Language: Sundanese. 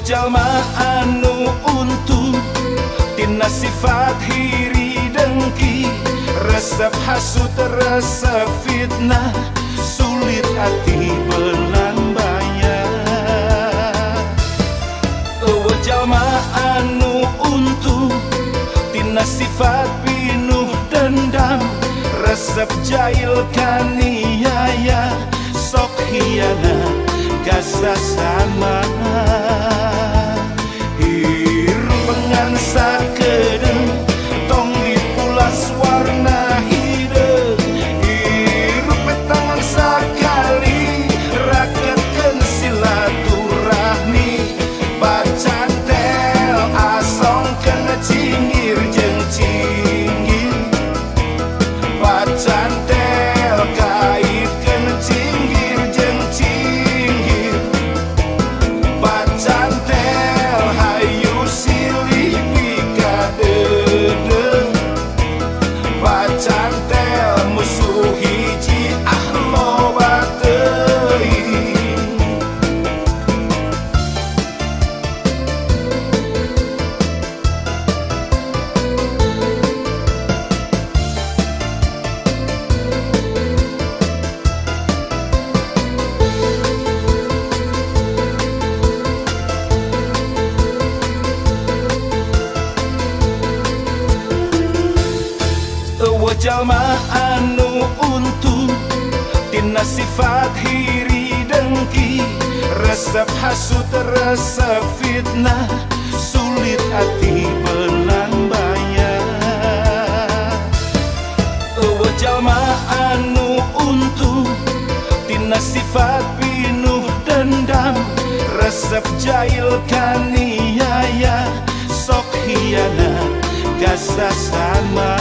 jalma anu untung tina sifat hiri dengki, resep hasut resep fitnah, sulit hati belambaya. Jalma anu untung tina sifat pinuh dendam, resep jahil kaniaya, sok hianat gasa sama. Hirup pengansa kedeng tong dipulas warna hidung, hirup petangan sakali raketkeun silaturahmi, bacantel asongkeun cinggir jeung cinggir, bacantel kaitkeun cinggir jeung cinggir, bacantel hayu silih pikadeudeuh, bacantel musuh hiji loba teuing. Jalma anu untung tina sifat hiri dengki, resep hasut resep fitnah, sulit hati belambaya. Jalma anu untung tina sifat pinuh dendam, resep jahil kaniaya, sok hianat gasa sama.